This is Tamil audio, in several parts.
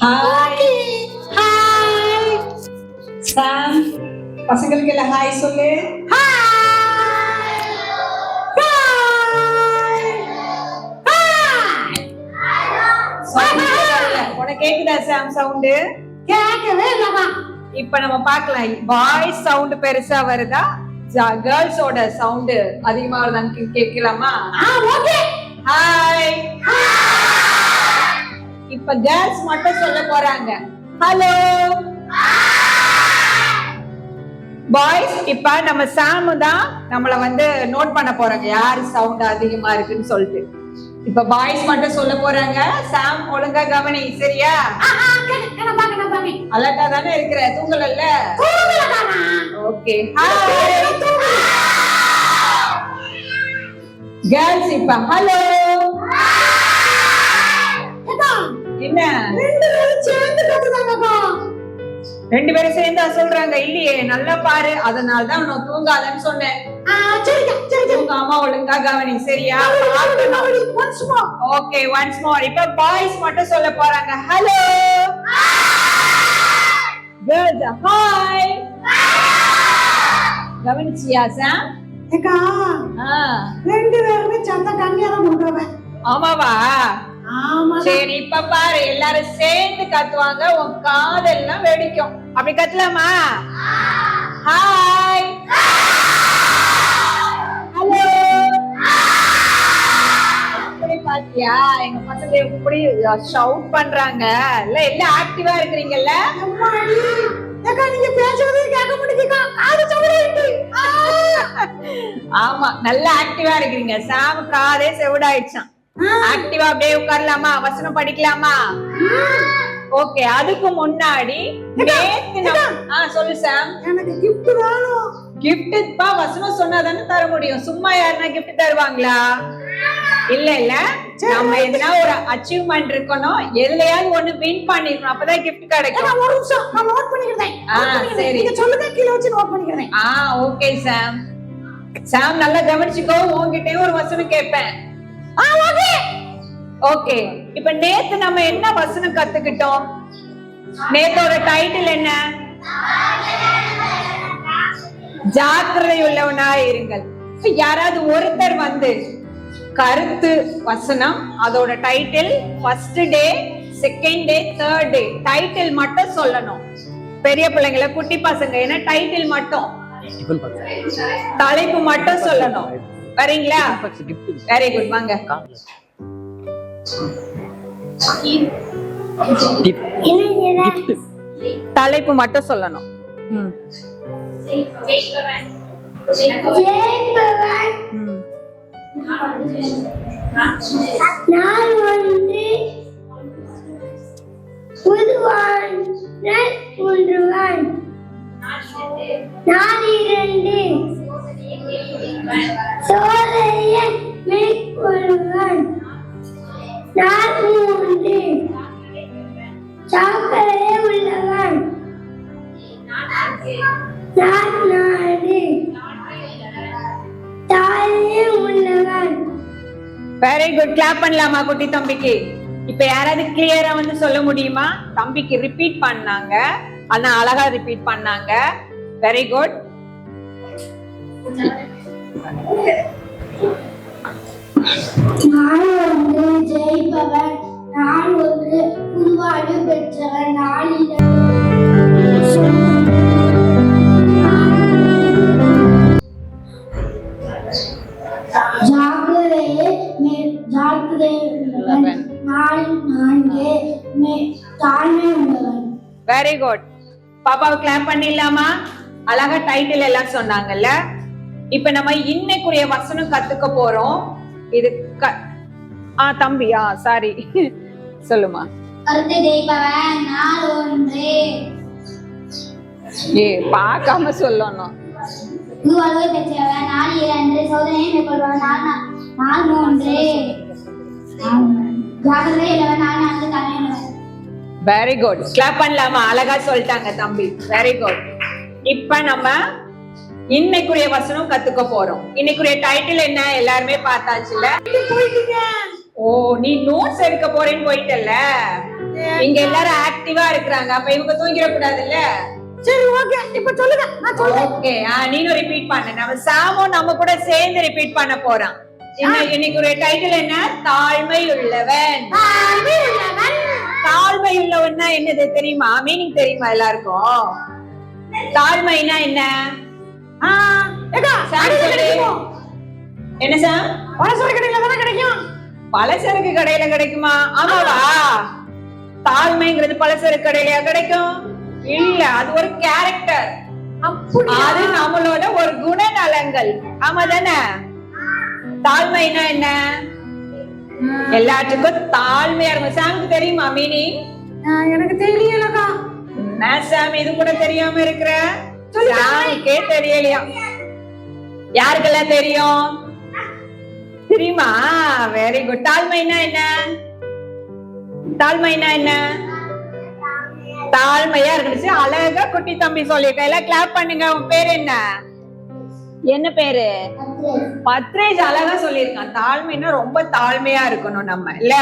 ஹாய் ஹாய் சாம், பசங்களுக்கு எல்லாம் ஹாய் சொல்லு. உனக்கு கேக்குதா சாம் சவுண்ட்? கேட்கவே இல்லமா. இப்ப நம்ம பார்க்கலாம், பாய்ஸ் சவுண்ட் பெருசா வருதா, கேர்ள்ஸோட சவுண்ட் அதிகமா வருதான்னு கேட்கலாமா? ஓகே. ஹாய். இப்ப கேர்ள்ஸ் மட்டும் சொல்ல போறாங்க. ஹலோ. பாய்ஸ் இப்ப நம்ம சாம் தான் நம்மள நோட் பண்ண போறாங்க யாரு சவுண்ட் அதிகமா இருக்குன்னு சொல்லிட்டு. இப்ப பாய்ஸ் மட்டும் சொல்ல போறாங்க. சாம் ஒழுங்கா கவனி, சரியா? அலர்ட்டா தானே இருக்கிற, தூங்கலல்ல? ஓகே. Hi girls. இப்ப ஹலோ. என்ன ரெண்டு பேரும் சேர்ந்தா சொல்றாங்க? இல்லையே, நல்லா பாரு. அதனாலதான் உனக்கு தூங்காதன்னு சொன்னேன். தூங்காம ஒழுங்கா கவனி, சரியா? Okay, once more. இப்ப பாய்ஸ் மட்டும் சொல்ல போறாங்க. ஹலோ. Girls hi. கவனிச்சியா சாம்? ரெண்டு பேருமே சத்த கண்ணியாதான் கொடுக்குறவன். ஆமாவா? சரி, இப்ப பாரு, எல்லாரும் சேர்ந்து கத்துவாங்க, உன் காதெல்லாம் வெடிக்கும். அப்படி கத்தலாமா? ஹாய். ஹலோ. அப்படி பாத்தியா எங்க பசங்க எப்படி ஷவுட் பண்றாங்க? இல்ல எல்லாம் ஆக்டிவா இருக்கிறீங்கல்ல? நீங்க பேசுறது கேட்க முடியுதுக்கா, காது செவிடாயிட்டு. ஆமா, நல்லா ஆக்டிவா இருக்கிறீங்க. சாம் காதே செவிடாயிடுச்சான். ஆக்டிவா அப்படியே உட்காரலாமா? வசனம் படிக்கலாமா? ஓகே. அதுக்கு முன்னாடி சொல்லு சாம். எனக்கு gift வேணும். gift பா வசனம் சொன்னாதானே தர முடியும். சும்மா யாருன்னா gift தருவாங்களா? இல்ல இல்ல, நம்ம எதுனா ஒரு அச்சீவ்மெண்ட் இருக்கணும், எதுலயாவது ஒண்ணு வின் பண்ணிருக்கணும், அப்பதான் gift கிடைக்கும். ஒரு நிமிஷம், நான் நோட் பண்ணிக்கிறேன். சரி, நீங்க சொல்லுங்க, கீழ வச்சு நோட் பண்ணிக்கிறேன். Okay Sam. சாம் நல்லா கவனிச்சுக்கோ, உன்கிட்டயும் ஒரு வசனம் கேட்பேன். ஓகே. இப்ப நேத்து நம்ம என்ன வசனம் கத்துக்கிட்டோம்? நேத்தோட டைட்டில் என்ன? ஜாக்கிரதை உள்ளவனாய் இருங்கள். யாராவது ஒருத்தர் கருத்து வசனம், அதோட title, first day, second day, third day, title மட்டும் சொல்லணும். பெரிய பிள்ளைங்கள, குட்டி பசங்க, ஏன்னா டைட்டில் மட்டும், தலைப்பு மட்டும் சொல்லணும். வரீங்களா? வெரி குட், வாங்க. தலைப்பு மட்டும் சொல்லணும். நாள் ஒன்று புதுவான் ஒன்றுவான், நாள் இரண்டு சோதனையன் மேற்கொள்வான், நாள் மூன்று சாக்கரையே உள்ளவன், நாள் நாடு தாயே உள்ளவன். Very good. கிளாப் பண்ணலாமா குட்டி தம்பிக்கு? இப்ப யாராவது கிளியரா சொல்ல முடியுமா? தம்பிக்கு ரிப்பீட் பண்ணாங்க, ஆனா அழகா ரிப்பீட் பண்ணாங்க. Very good. நாள் ஒன்று ஜெயிப்பவன், நாள் ஒன்று புதுவாழ்வு பெற்றவன், நாளில் வெரி குட். பாப்பாவை கிளாப் பண்ணிடலாமா? அழகா டைட்டில் எல்லாம் சொன்னாங்கல்ல. இப்ப நம்ம இன்னைக்குரிய வசனம் கத்துக்க போறோம். இது தம்பியா, சாரி, சொல்லுமா. கருத்தை ஜெயிப்பவன், நாள் ஒன்று. பார்க்காம சொல்லணும். புதுவாழ்வு பெற்றவன், நாள் இரண்டு சோதனையை மேற்கொள்பவன், நாள் மூன்று ஜாக்கிரதை உள்ளவன், நாள் நான்கு தலைவன். Very good. கிளாப் பண்ணலாமா? அழகா சொல்லிட்டாங்க தம்பி. Very good. இப்ப நம்ம இன்னைக்குரிய வசனம் கத்துக்க போறோம். இன்னைக்குரிய டைட்டில் என்ன? எல்லாருமே பார்த்தாச்சுல. ஓ, நீ நோட்ஸ் எடுக்க போறேன்னு போயிட்டல்ல? இங்க எல்லாரும் ஆக்டிவா இருக்கிறாங்க, அப்ப இவங்க தூங்கிட கூடாதுல்ல. சரி ஓகே, இப்ப சொல்லுங்க, நான் சொல்றேன். ஓகே, நீனும் ரிப்பீட் பண்ணு. நம்ம சாமும் நம்ம கூட சேர்ந்து ரிப்பீட் பண்ண போறோம். இன்னைக்கு ஒரு டைட்டில் என்ன? தாழ்மை உள்ளவன். தாழ்மை உள்ளவன். தாழ்மை உள்ளவன்னா என்னது தெரியுமா? மீனிங் தெரியுமா எல்லாருக்கும்? தாழ்மைனா என்ன? ஏக்கா, சாம் சொல்லு. என்ன சாம்? பலசரக்கு கடையில தானே கிடைக்கும். பலசரக்கு கடையில கிடைக்குமா? ஆமாவா? தாழ்மைங்கிறது பலசரக்கு கடையிலயா கிடைக்கும்? இல்ல, அது ஒரு கேரக்டர். அது நம்மளோட ஒரு குணநலங்கள். ஆமா தானே? தாழ்மைனா என்ன? எல்லாத்துக்கும் தாழ்மையா இருக்கும். சாமுக்கு தெரியுமா மீனிங்? எனக்கு தெரியலக்கா. சாம் இது கூட தெரியாம இருக்கிற? சாமுக்கே தெரியலையா? யாருக்கெல்லாம் தெரியும்? தெரியுமா? Very good. தாழ்மைனா என்ன? தாழ்மைனா என்ன? தாழ்மையா இருந்துச்சு. அழகா குட்டி தம்பி சொல்லிருக்க. எல்லாம் கிளாப் பண்ணுங்க. உன் பேர் என்ன? என்ன பேரு? பத்ரேஜ். அழகா சொல்லியிருக்கான். தாழ்மைன்னா ரொம்ப தாழ்மையா இருக்கணும் நம்ம, இல்ல?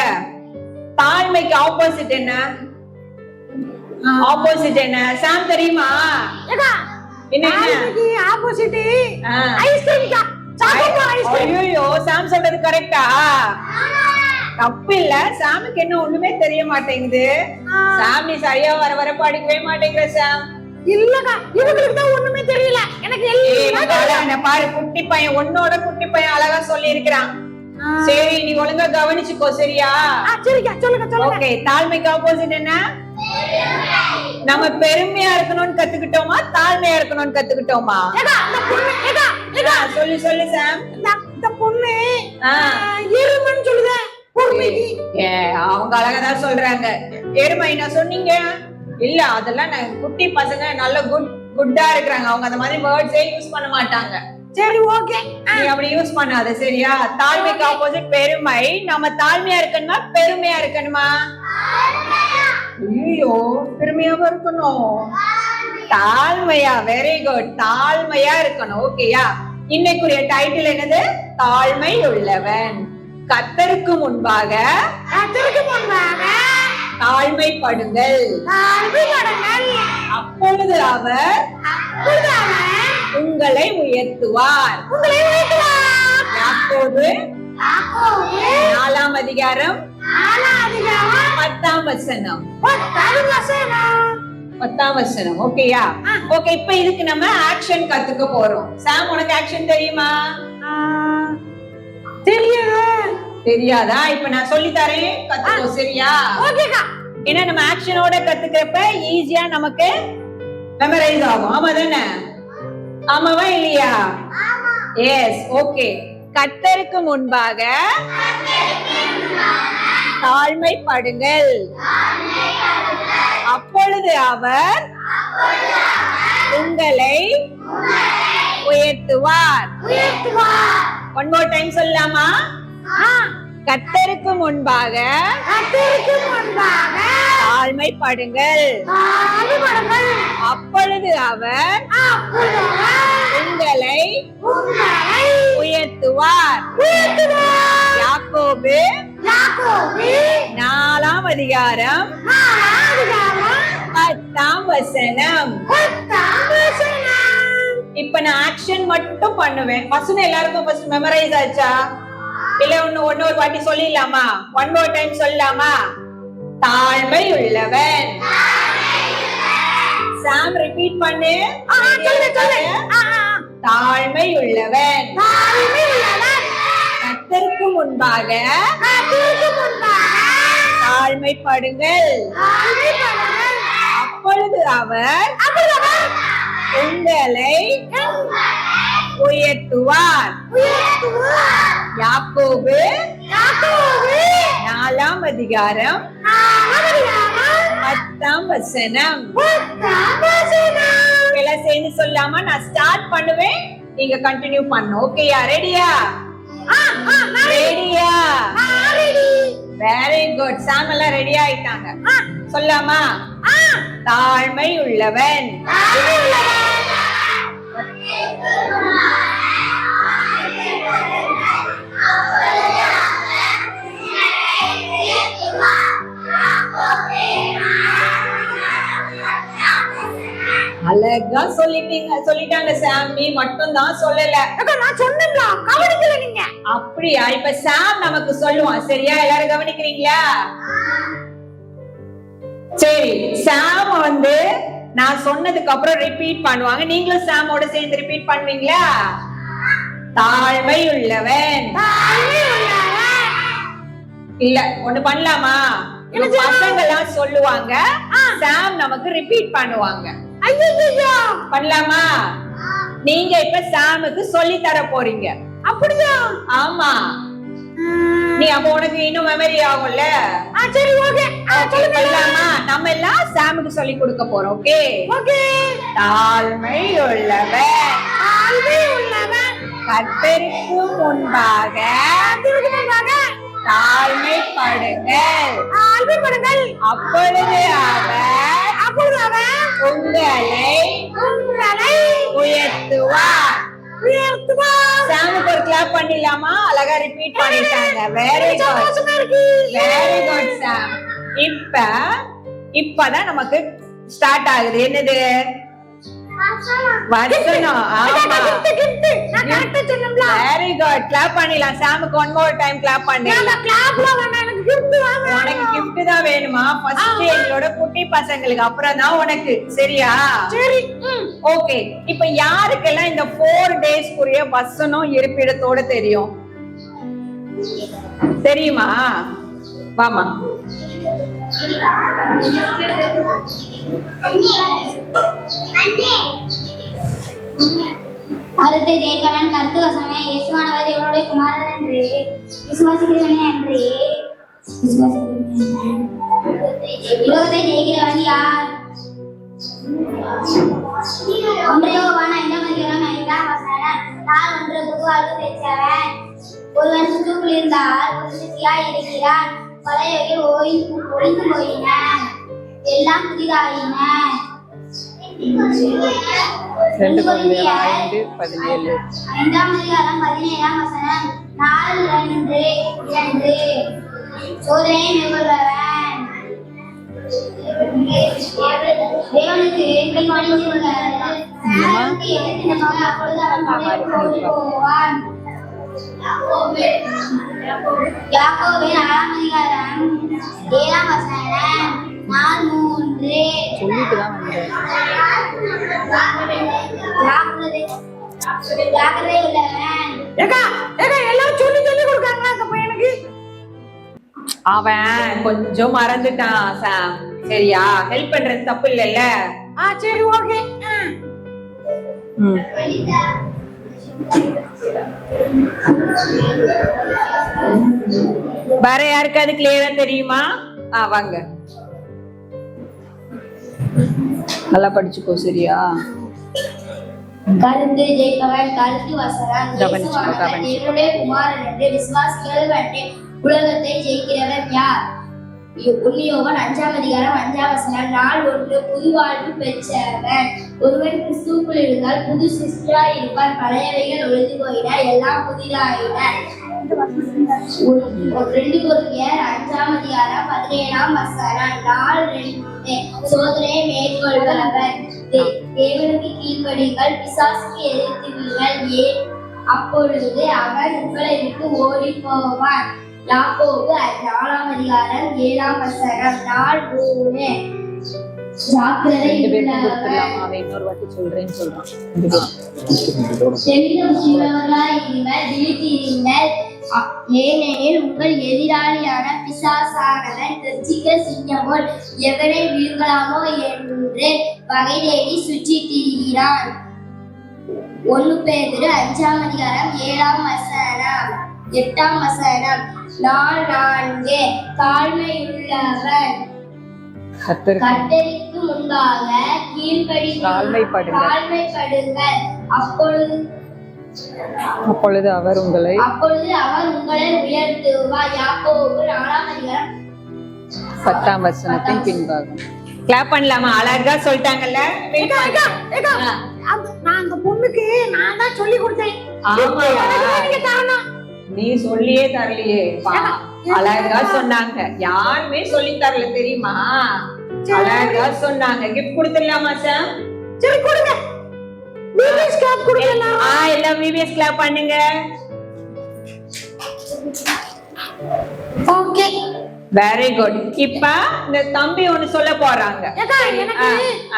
தாழ்மைக்கு ஆப்போசிட் என்ன? ஆப்போசிட் என்ன? சாம் தெரியுமா? என்ன ஆப்போசிட் ஐஸ்கிரீம்க்கா. Chocolate ice cream. ஐயோ, சாம் சொல்றது கரெக்டா? தப்பு இல்ல. சாமுக்கு என்ன ஒண்ணுமே தெரிய மாட்டேங்குது. சாம் நீ சரியா வர படிக்கவே மாட்டேங்கிற சாம். இல்லக்கா, இவங்களுக்கு தான் ஒண்ணுமே தெரியல. எனக்கு எல்லாம் பாரு, குட்டி பையன் உன்னோட குட்டி பையன் அழகா சொல்லி இருக்கிறான். சரி, நீ ஒழுங்கா கவனிச்சுக்கோ, சரியா? சரிக்கா, சொல்லுங்க சொல்லுங்க. ஓகே, தாழ்மைக்கு ஆப்போசிட் என்ன? நம்ம பெருமையா இருக்கணும்னு கத்துக்கிட்டோமா, தாழ்மையா இருக்கணும்னு கத்துக்கிட்டோமா? சொல்லு சொல்லு சாம். இந்த பொண்ணு எருமைன்னு சொல்லுதே. அவங்க அழகாதான் சொல்றாங்க. எருமைனா சொன்னீங்க இல்ல? அதெல்லாம் குட்டி பசங்க நல்ல குட்டா இருக்கிறாங்க. அவங்க அந்த மாதிரி வேர்ட்ஸே யூஸ் பண்ண மாட்டாங்க. சரி ஓகே, நீ அப்படி யூஸ் பண்ணாத, சரியா? தாழ்மைக்கு ஆப்போசிட் பெருமை. நம்ம தாழ்மையா இருக்கணுமா பெருமையா இருக்கணுமா? ஐயோ, பெருமையாவா இருக்கணும். தாழ்மையா. Very good. தாழ்மையா இருக்கணும். ஓகேயா? இன்னைக்குரிய டைட்டில் என்னது? தாழ்மை உள்ளவன். கர்த்தருக்கு முன்பாக தாழ்மைப்படுங்கள். அப்பொழுது அவர் உங்களை உயர்த்துவார். யாக்கோபு 4 அதிகாரம் 10 வசனம். 10 வசனம். ஓகேயா? ஓகே, இப்ப இதுக்கு நம்ம ஆக்ஷன் கத்துக்க போறோம். சாம், உனக்கு ஆக்ஷன் தெரியுமா? தெரியாதா? இப்ப நான் சொல்லி தரேன், கத்துக்கோ, சரியா? ஓகேக்கா. ஏன்னா நம்ம ஆக்ஷனோட கத்துக்கிறப்ப ஈஸியா நமக்கு மெமரைஸ் ஆகும். ஆமா தானே? ஆமாவா இல்லையா? எஸ். ஓகே. கர்த்தருக்கு முன்பாக தாழ்மைப்படுங்கள். அப்பொழுது அவர் உங்களை உயர்த்துவார். ஒன் மோர் டைம் சொல்லலாமா? கர்த்தருக்கு முன்பாக தாழ்மைப்படுங்கள். அப்பொழுது அவர் உங்களை உயர்த்துவார். யாக்கோபு 4 அதிகாரம் 10 வசனம். இப்ப நான் ஆக்ஷன் மட்டும் பண்ணுவேன். வசனம் எல்லாருக்கும் ஃபர்ஸ்ட் மெமரைஸ் ஆச்சா? இல்ல ஒன்னு ஒரு வாட்டி சொல்லிடலாமா? ஒன் மோர் டைம் சொல்லலாமா? தாழ்மை உள்ளவன். சாம் ரிப்பீட் பண்ணு. தாழ்மை உள்ளவன். கர்த்தருக்கு முன்பாக தாழ்மைப்படுங்கள். அப்பொழுது அவர் உங்களை உயர்த்துவார். யாக்கோபு 4 அதிகாரம் 10 வசனம். எல்லாம் சேர்ந்து சொல்லாமா? நான் ஸ்டார்ட் பண்ணுவேன், நீங்க கண்டினியூ பண்ணணும். ஓகேயா? ரெடியா? ரெடியா? Very good. சாம் எல்லாம் ரெடி ஆயிட்டாங்க. சொல்லாமா? தாழ்மை உள்ளவன். அழகா சொல்லிட்டாங்க சாம். நீ மட்டும் தான் சொல்லல. அக்கா நான் சொன்னேன்ல, கவனிக்கல நீங்க. அப்படியா? இப்ப சாம் நமக்கு சொல்லுவான். சரியா? எல்லாரும் கவனிக்கிறீங்களா? சரி, சாம் வந்து நான் சொன்னதுக்கு அப்புறம் ரிப்பீட் பண்ணுவாங்க. நீங்களும் சாமோட சேர்ந்து ரிப்பீட் பண்ணுவீங்களா? தாழ்மை உள்ளவன். இல்ல, ஒண்ணு பண்ணலாமா? பசங்க எல்லாம் சொல்லுவாங்க, சாம் நமக்கு ரிப்பீட் பண்ணுவாங்க. பண்ணலாமா? நீங்க இப்ப சாமுக்கு சொல்லி தர போறீங்க. அப்படியா? ஆமா. நீ அப்ப உனக்கு இன்னும் மெமரி ஆகும்ல. சரி, ஓகே. பண்ணலாமா? நம்ம எல்லாம் சாமுக்கு சொல்லி கொடுக்க போறோம். Okay okay. தாழ்மை உள்ளவன், கர்த்தருக்கு முன்பாக தாழ்மைப்படுங்கள். அப்பொழுது அவர் உங்களை உயர்த்துவார். சாமுக்கு ஒரு கிளாப் பண்ணிடலாமா? அழகா ரிப்பீட் பண்ணிட்டாங்க. வெரி குட் சாம். இப்பதான் நமக்கு ஸ்டார்ட் ஆகுது. என்னது? வசனம். ஆமா, வெரி குட். கிளாப் பண்ணிடலாம். சாமுக்கு ஒன் மோர் டைம் கிளாப் பண்ணிடலாம். உனக்கு gift தான் வேணுமா? ஃபர்ஸ்ட் எங்களோட குட்டி பசங்களுக்கு, அப்புறம் தான் உனக்கு. சரியா? சரி. ஓகே. இப்ப யாருக்கெல்லாம் இந்த 4 டேஸ்க்குரிய வசனம் இருப்பிடத்தோட தெரியும்? தெரியுமா? வாமா. கருத்தை ஜெயிக்கவன் கருத்து வசமே. இயேசுவானவர் இவருடைய குமாரன் என்று விசுவாசிக்கிறவனே அன்றி உலகத்தை ஜெயிக்கிறவன் யார்? ஒன்றையோவான 5:5 வசனம். நான் ஒன்று புதுவாழ்வு பெற்றவன். ஒருவன் சுற்றுக்குள் இருந்தால் ஒரு சித்தியாய் இருக்கிறான். பழையவை ஒழிந்து போயின, எல்லாம் புதிதாயின. 2 Corinthians 5:17. 5:17 வசனம். நாள் 2 சோதனையை மேற்கொள்பவன் தேவனுக்கு கீழ்ப்படிந்திருங்கள். அப்பொழுது அவன் போவான். யாக்கோபு 4:7 வசனம். நாள் 3 சொல்லிட்டு தான் வந்தேன். ஜாக்கிரதை உள்ளவன். எல்லாரும் சொல்லி கொடுக்காங்களா அந்த பையனுக்கு? அவன் கொஞ்சம் மறந்துட்டான் சாம். சரியா? ஹெல்ப் பண்றது தப்பு இல்லல்ல. சரி, ஓகே. வேற யாருக்காவது கிளியரா தெரியுமா? வாங்க, நல்லா படிச்சுக்கோ. சரியா? கருத்து ஜெயிப்பவன் கருத்து வசனம். என்னுடைய குமாரன் என்று விசுவாசிகள் கண்டு உலகத்தை ஜெயிக்கிறவன் யார்? யோவான் 5:5 வசனம். நாள் 1 புது வாழ்வு பெற்றவன். ஒருவன் கிறிஸ்துவுக்குள் இருந்தால் புது சிருஷ்டியாய் இருப்பான். பழையவைகள் ஒழிந்து போயின, எல்லாம் புதிதாயின. 2 Corinthians 5:17 வசனம். நாள் 2 சோதனையை மேற்கொள்பவன். தேவனுக்கு கீழ்ப்படிங்கள், பிசாசுக்கு எதிர்த்தீர்கள், ஏன் அப்பொழுது அவன் உங்களை விட்டு ஓடி போவான். யாக்கோபு 4:7 வசனம். நாள் 3 ஜாக்கிரதை உள்ளவன். இன்னொரு வாட்டி சொல்றேன்னு சொல்றான். செவிடும் உள்ளவர்களாய் இருங்கள், விழித்திருங்கள். ஏனெனில் உங்கள் எதிராளியான பிசாசானவன் கர்ச்சிக்க சிங்கம் போல் எவனை விழுங்கலாமோ என்று வகை தேடி சுற்றித் திரிகிறான். 1 பேதுரு 5:7 வசனம். 8 வசனம். நாள் 4 தாழ்மையுள்ளவன். கர்த்தருக்கு முன்பாக தாழ்மைப்படுங்கள். அப்பொழுது அவர் உங்களை உயர்த்துவார். யாக்கோபு 4:10 வசனத்தின் பின்பாகம். கிளாப் பண்ணலாமா? அழகா சொல்லிட்டாங்கல்ல. நான் அந்த பொண்ணுக்கு நான் தான் சொல்லி கொடுத்தேன். நீ சொல்லியே தரலையே. அழகா சொன்னாங்க. யாருமே சொல்லி தரல தெரியுமா? அழகா சொன்னாங்க. கிஃப்ட் கொடுத்துடலாமா சார்? சரி கொடுங்க. பிபிஎஸ் கிளாப் கொடுங்க எல்லாரும். எல்லாம் விபிஎஸ் கிளாப் பண்ணுங்க. ஓகே. Very good. இப்ப இந்த தம்பி ஒன்னு சொல்ல போறாங்க. ஏக்கா எனக்கு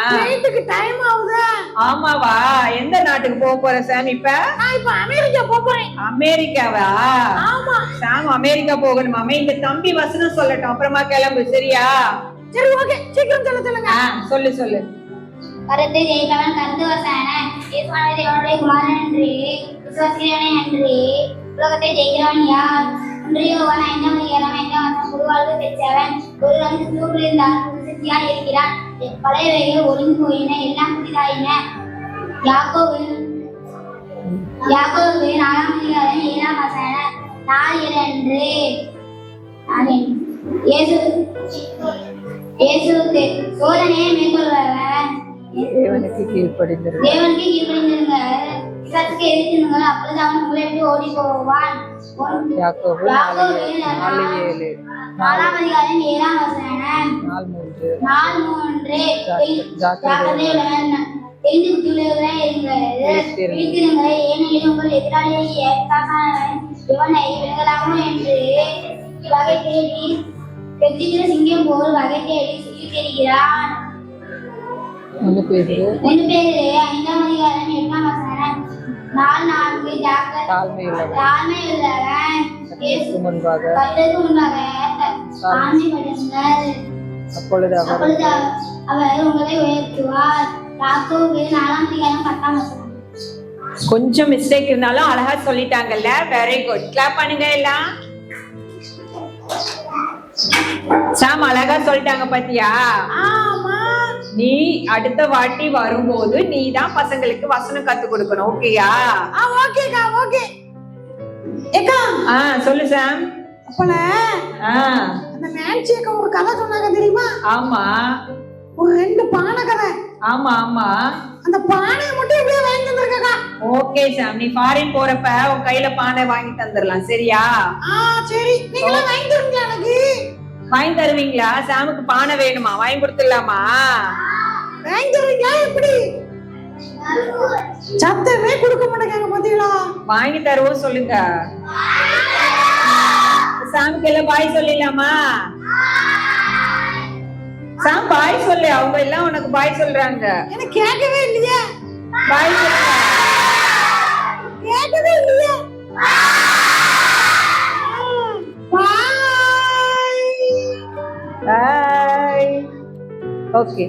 ஃளைட்டுக்கு டைம் ஆகுது. ஆமாவா? எந்த நாட்டுக்கு போக போற சாம் இப்ப? நான் இப்ப அமெரிக்கா போக போறேன். அமெரிக்காவா? ஆமா. சாம் அமெரிக்கா போகணுமாமே. இந்த தம்பி வசனம் சொல்லட்டும், அப்புறமா கிளம்பு. சரியா? சரி ஓகே, சீக்கிரம் சொல்லுங்க. சொல்லு சொல்லு. கருத்தை ஜெயிப்பவன் கருத்து வசன இயேசுவானவர் தேவனுடைய குமாரன் என்று விசுவாசிக்கிறவனே அன்றி உலகத்தை ஜெயிக்கிறவன் யார்? ஒன்றியவன் 5ஆம் அதிகாரம் 5ஆம் வசனம். புதுவாழ்வு பெற்றவன் ஒருவன் கிறிஸ்துவுக்குள்ளிருந்தான் புது சிருஷ்டியாய் இருக்கிறான். பழையவைகள் ஒளிந்து போயின, எல்லாம் புதிதாயின. யாக்கோபு 4ஆம் அதிகாரம் 7ஆம் வசனம். நாள் 2 இயேசுவுக்கு சோதனையை மேற்கொள்பவன் தேவனுக்கு கீழ்ப்படிந்திருங்கள், பிசாசுக்கு எதிர்த்துங்கள், அப்பொழுது அவன் உங்களை விட்டு ஓடி போவான். யாக்கோபு 4:7. 4ஆம் அதிகாரம் 7ஆம் வசனம். 4:3 ஜாக்கிரதையுடன் தெரிந்து புத்தியுள்ளவர்களாய் இருங்கள், விழித்திருங்கள், ஏனெனில் உங்கள் எதிராளியை ஏற்கானவன் இவனை விலகலாமோ என்று வகை தேடி வெற்றிக்கிற சிங்கம் போல் வகை தேடி சுற்றி தெரிகிறான். 1 பேதுரு 5ஆம் அதிகாரம் 8ஆம் வசனம். 4:4 தாழ்மையுள்ளவன் கர்த்தருக்கு முன்பாக தாழ்மைப்படுங்கள், அப்பொழுது அவர் உங்களை உயர்த்துவார். யாக்கோபு 4ஆம் அதிகாரம் 10ஆம் வசனம். கொஞ்சம் மிஸ்டேக் இருந்தாலும் அழகா சொல்லிட்டாங்கல்ல. Very good. கிளாப் பண்ணுங்க எல்லாம். சாம் அழகா சொல்லிட்டாங்க பாத்தியா? ஆமா. நீ அடுத்த வாட்டி வரும்போது நீ தான் பசங்களுக்கு வசனம் கத்து கொடுக்கணும். ஓகேயா? ஓகேக்கா, ஓகே. ஏக்கா சொல்லு சாம். அப்பல அந்த நான்சி அக்கா ஒரு கதை சொன்னாங்க தெரியுமா? ஆமா, ஒரு 2 பானை கதை. ஆமா ஆமா. அந்த பானையை மட்டும் எப்படியே வாங்கி தந்திருக்கா. ஓகே சாம், நீ ஃபாரின் போறப்ப உன் கையில பானை வாங்கி தந்துடலாம். சரியா? சரி, நீங்களே வாங்கி தருவீங்களா? எனக்கு வாங்கி தருவீங்களா? சாமுக்கு பானை வேணுமா? வாங்கி கொடுத்துடலாமா? வாங்கி தருவீங்களா? எப்படி சத்தமே கொடுக்க மாட்டேங்க பாத்தீங்களா? வாங்கி தருவோம் சொல்லுங்க. சாமுக்கு எல்லாம் பாய் சொல்லிடலாமா? சாம் பாய் சொல்லு. அவங்க எல்லாம் உனக்கு பாய் சொல்றாங்க. எனக்கு கேட்கவே இல்லையே. பாய் சொல்லுங்க. கேட்கவே இல்லையே. பாய். ஓகே.